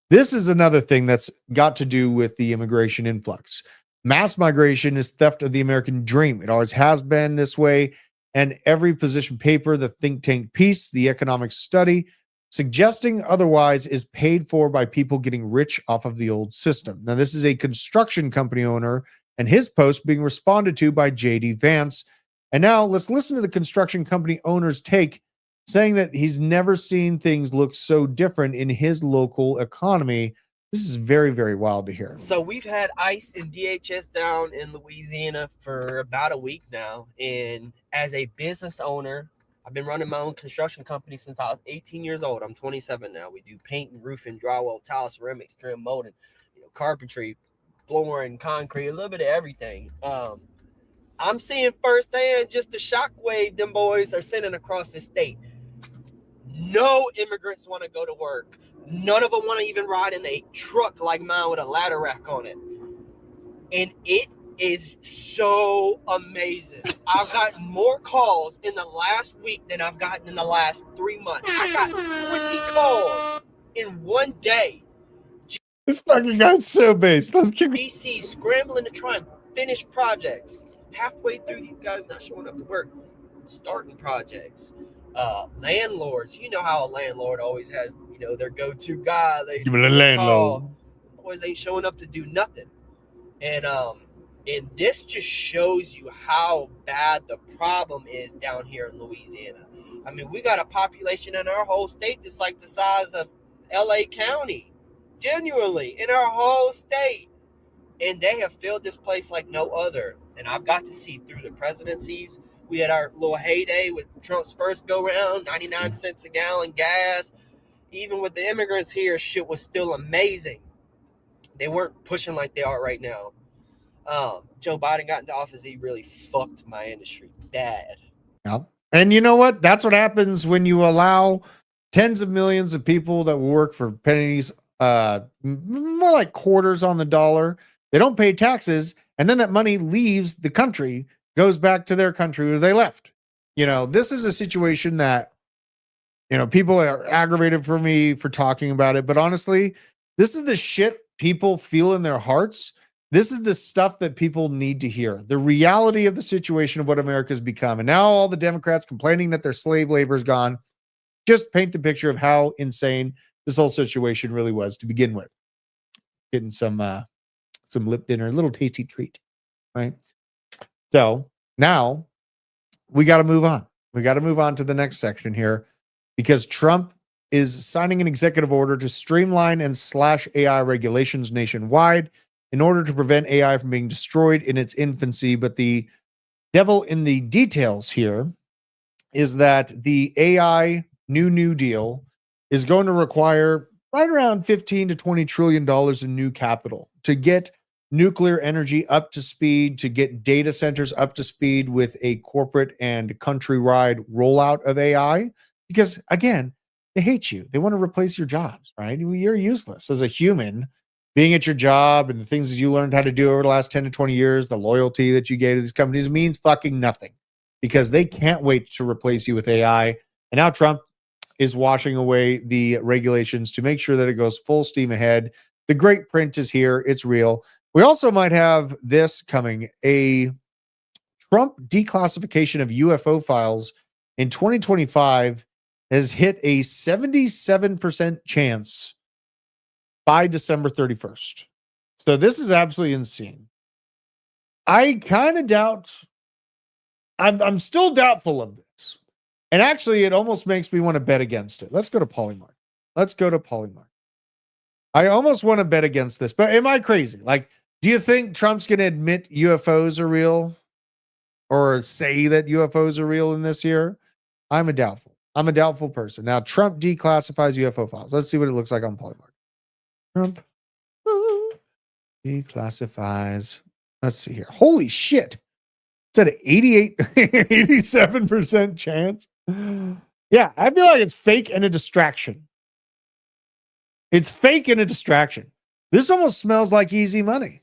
this is another thing that's got to do with the immigration influx. Mass migration is theft of the American dream. It always has been this way. And every position paper, the think tank piece, the economic study, suggesting otherwise is paid for by people getting rich off of the old system. Now, this is a construction company owner and his post being responded to by JD Vance. And now let's listen to the construction company owner's take, saying that he's never seen things look so different in his local economy. This is very, very wild to hear. So we've had ICE and DHS down in Louisiana for about a week now. And as a business owner, I've been running my own construction company since I was 18 years old. I'm 27 now. We do paint and roofing, drywall, tile, ceramics, trim, molding, carpentry, flooring, concrete, a little bit of everything. I'm seeing firsthand just the shockwave them boys are sending across the state. No immigrants want to go to work. None of them want to even ride in a truck like mine with a ladder rack on it. And it is so amazing. I've gotten more calls in the last week than I've gotten in the last 3 months. I got 20 calls in one day. This fucking guy's so based. Let's keep BC scrambling to try and finish projects. Halfway through, these guys not showing up to work, starting projects. Landlords, you know how a landlord always has, their go-to guy. They give it a landlord. Always ain't showing up to do nothing. And this just shows you how bad the problem is down here in Louisiana. I mean, we got a population in our whole state that's like the size of LA County. Genuinely, in our whole state. And they have filled this place like no other. And I've got to see through the presidencies. We had our little heyday with Trump's first go-round, 99 cents a gallon gas. Even with the immigrants here, shit was still amazing. They weren't pushing like they are right now. Joe Biden got into office. He really fucked my industry bad. Yeah. And you know what? That's what happens when you allow tens of millions of people that will work for pennies, more like quarters on the dollar. They don't pay taxes, and then that money leaves the country, goes back to their country where they left. This is a situation that, people are aggravated for me for talking about it, but honestly, this is the shit people feel in their hearts. This is the stuff that people need to hear. The reality of the situation of what America's become. And now all the Democrats complaining that their slave labor is gone just paint the picture of how insane this whole situation really was to begin with. Getting some lip dinner, a little tasty treat, right? So now we got to move on. We got to move on to the next section here, because Trump is signing an executive order to streamline and slash AI regulations nationwide in order to prevent AI from being destroyed in its infancy. But the devil in the details here is that the AI New Deal is going to require right around $15 to $20 trillion in new capital to get nuclear energy up to speed, to get data centers up to speed with a corporate and countrywide rollout of AI. Because again, they hate you. They want to replace your jobs, right? You're useless as a human being at your job, and the things that you learned how to do over the last 10 to 20 years, the loyalty that you gave to these companies means fucking nothing, because they can't wait to replace you with AI. And now Trump is washing away the regulations to make sure that it goes full steam ahead. The great print is here. It's real. We also might have this coming, a Trump declassification of UFO files in 2025 has hit a 77% chance by December 31st. So this is absolutely insane. I kind of doubt, I'm still doubtful of this. And actually, it almost makes me want to bet against it. Let's go to Polymark. I almost want to bet against this, but am I crazy? Like, do you think Trump's going to admit UFOs are real or say that UFOs are real in this year? I'm a doubtful person. Now, Trump declassifies UFO files. Let's see what it looks like on Polymark. Trump declassifies. Let's see here. Holy shit. It's at an 87% chance. Yeah, I feel like it's fake and a distraction. It's fake and a distraction. This almost smells like easy money.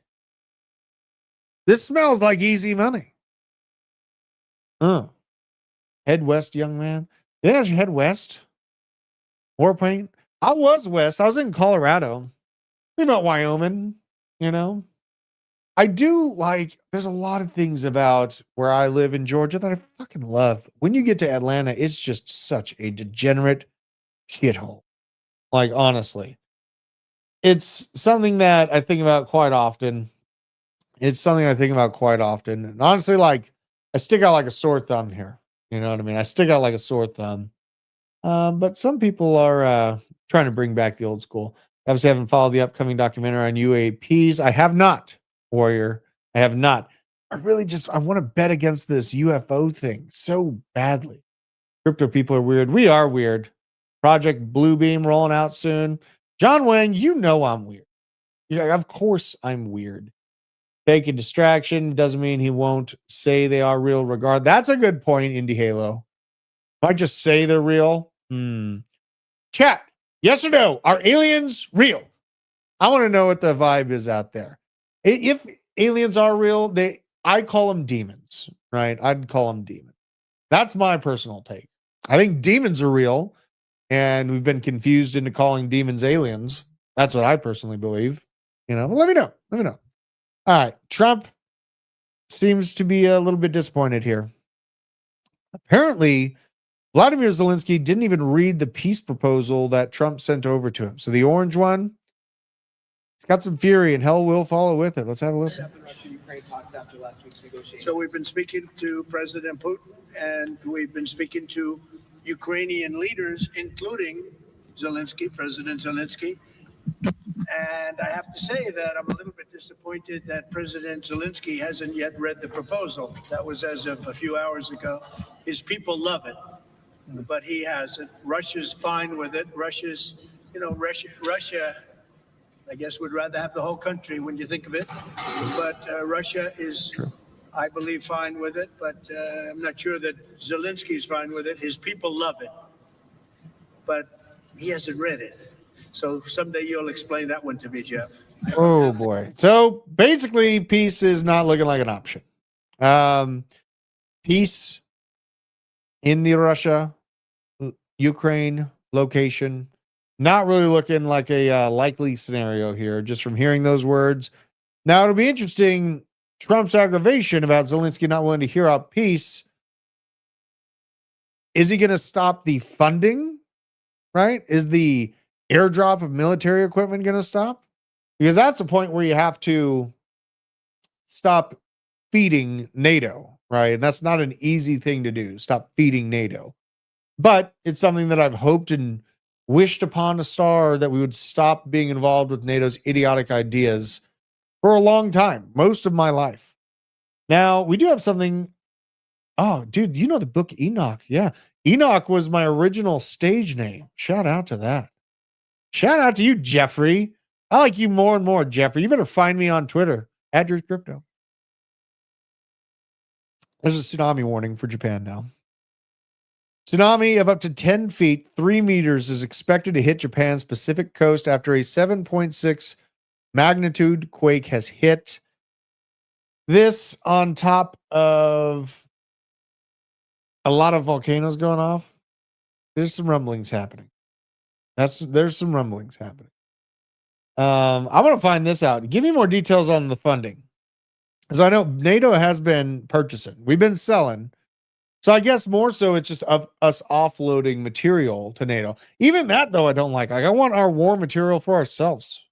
Head west, young man. Did I actually head west? Warpaint. I was west. I was in Colorado. Think about Wyoming, you know. I do like, there's a lot of things about where I live in Georgia that I fucking love. When you get to Atlanta, it's just such a degenerate shithole. Like, honestly. It's something that I think about quite often. And honestly, like, I stick out like a sore thumb here. You know what I mean? I stick out like a sore thumb. But some people are trying to bring back the old school. Obviously, I haven't followed the upcoming documentary on UAPs. I have not, Warrior. I have not. I want to bet against this UFO thing so badly. Crypto people are weird. We are weird. Project Bluebeam rolling out soon. John Wang, you know I'm weird. Yeah, of course I'm weird. Fake and distraction doesn't mean he won't say they are real regard. That's a good point, Indie Halo. Might just say they're real. Chat, yes or no? Are aliens real? I want to know what the vibe is out there. If aliens are real, I call them demons, right? I'd call them demons. That's my personal take. I think demons are real, and we've been confused into calling demons aliens. That's what I personally believe. You know, let me know. All right. Trump seems to be a little bit disappointed here. Apparently, Vladimir Zelensky didn't even read the peace proposal that Trump sent over to him. So the orange one, it's got some fury, and hell will follow with it. Let's have a listen. So we've been speaking to President Putin, and we've been speaking to Ukrainian leaders, including President Zelensky. And I have to say that I'm a little bit disappointed that President Zelensky hasn't yet read the proposal. That was as of a few hours ago. His people love it, but he hasn't. Russia's fine with it. Russia, I guess, would rather have the whole country when you think of it. But Russia is, I believe, fine with it. But I'm not sure that Zelensky's fine with it. His people love it, but he hasn't read it. So someday you'll explain that one to me, Jeff. Oh boy. So basically, peace is not looking like an option. Peace in the Russia, Ukraine location, not really looking like a likely scenario here, just from hearing those words. Now, it'll be interesting, Trump's aggravation about Zelensky not willing to hear out peace. Is he going to stop the funding, right? Is the airdrop of military equipment going to stop? Because that's a point where you have to stop feeding NATO, right? And that's not an easy thing to do, stop feeding NATO. But it's something that I've hoped and wished upon a star, that we would stop being involved with NATO's idiotic ideas for a long time, most of my life. Now, we do have something. Oh, dude, you know the book Enoch? Yeah. Enoch was my original stage name. Shout out to that. Shout out to you, Jeffrey. I like you more and more, Jeffrey. You better find me on Twitter, @DrewsCrypto. There's a tsunami warning for Japan now. Tsunami of up to 10 feet, 3 meters is expected to hit Japan's Pacific coast after a 7.6 magnitude quake has hit. This on top of a lot of volcanoes going off. There's some rumblings happening. There's some rumblings happening. I want to find this out. Give me more details on the funding. Because I know NATO has been purchasing. We've been selling. So I guess more so it's just of us offloading material to NATO. Even that, though, I don't like. Like, I want our war material for ourselves.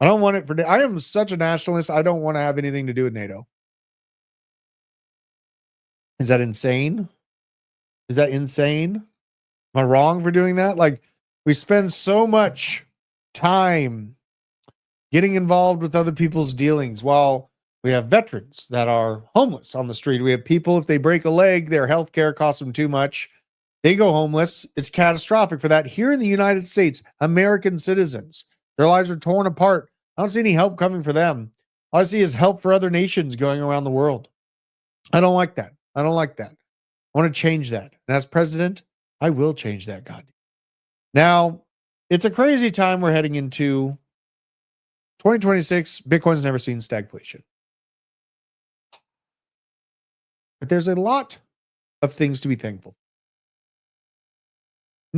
I don't want it for. I am such a nationalist. I don't want to have anything to do with NATO. Is that insane? Is that insane? Am I wrong for doing that? Like, we spend so much time getting involved with other people's dealings while we have veterans that are homeless on the street. We have people, if they break a leg, their health care costs them too much. They go homeless. It's catastrophic for that. Here in the United States, American citizens, their lives are torn apart. I don't see any help coming for them. All I see is help for other nations going around the world. I don't like that. I don't like that. I want to change that. And as president, I will change that, God. Now, it's a crazy time we're heading into. 2026, Bitcoin's never seen stagflation. But there's a lot of things to be thankful for.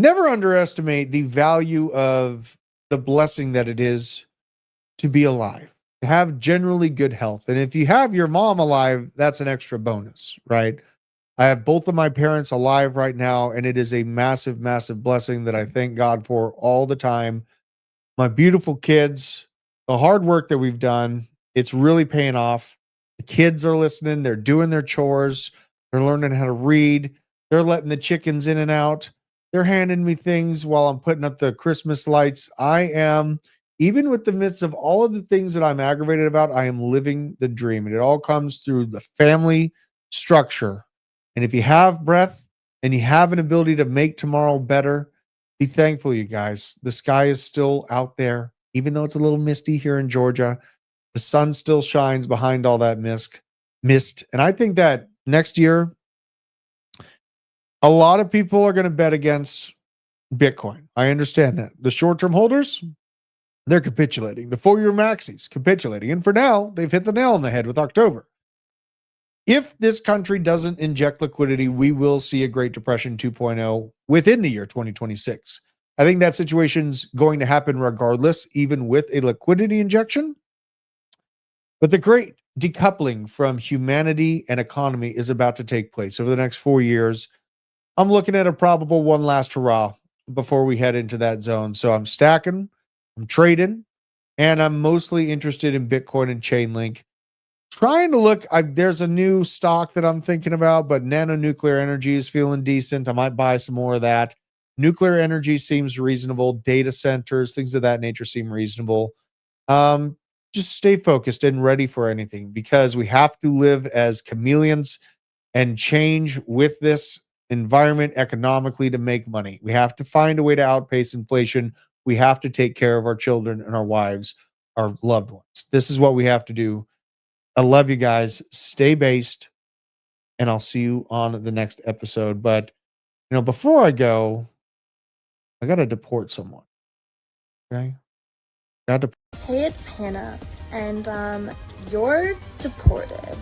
Never underestimate the value of the blessing that it is to be alive, to have generally good health. And if you have your mom alive, that's an extra bonus, right? I have both of my parents alive right now, and it is a massive, massive blessing that I thank God for all the time. My beautiful kids, the hard work that we've done, it's really paying off. The kids are listening. They're doing their chores. They're learning how to read. They're letting the chickens in and out. They're handing me things while I'm putting up the Christmas lights. I am, even with the midst of all of the things that I'm aggravated about, I am living the dream. And it all comes through the family structure. And if you have breath and you have an ability to make tomorrow better, be thankful, you guys. The sky is still out there. Even though it's a little misty here in Georgia, the sun still shines behind all that mist. And I think that next year, a lot of people are going to bet against Bitcoin. I understand that. The short-term holders, they're capitulating. The 4-year maxis capitulating. And for now, they've hit the nail on the head with October. If this country doesn't inject liquidity, we will see a Great Depression 2.0 within the year 2026. I think that situation's going to happen regardless, even with a liquidity injection. But the great decoupling from humanity and economy is about to take place over the next 4 years. I'm looking at a probable one last hurrah before we head into that zone. So I'm stacking, I'm trading, and I'm mostly interested in Bitcoin and Chainlink. Trying to look, there's a new stock that I'm thinking about, but nanonuclear energy is feeling decent. I might buy some more of that. Nuclear energy seems reasonable. Data centers, things of that nature seem reasonable. Just stay focused and ready for anything, because we have to live as chameleons and change with this environment economically to make money. We have to find a way to outpace inflation. We have to take care of our children and our wives, our loved ones. This is what we have to do. I love you guys. Stay based, and I'll see you on the next episode. But, before I go, I got to deport someone. Okay? Hey, it's Hannah, and you're deported.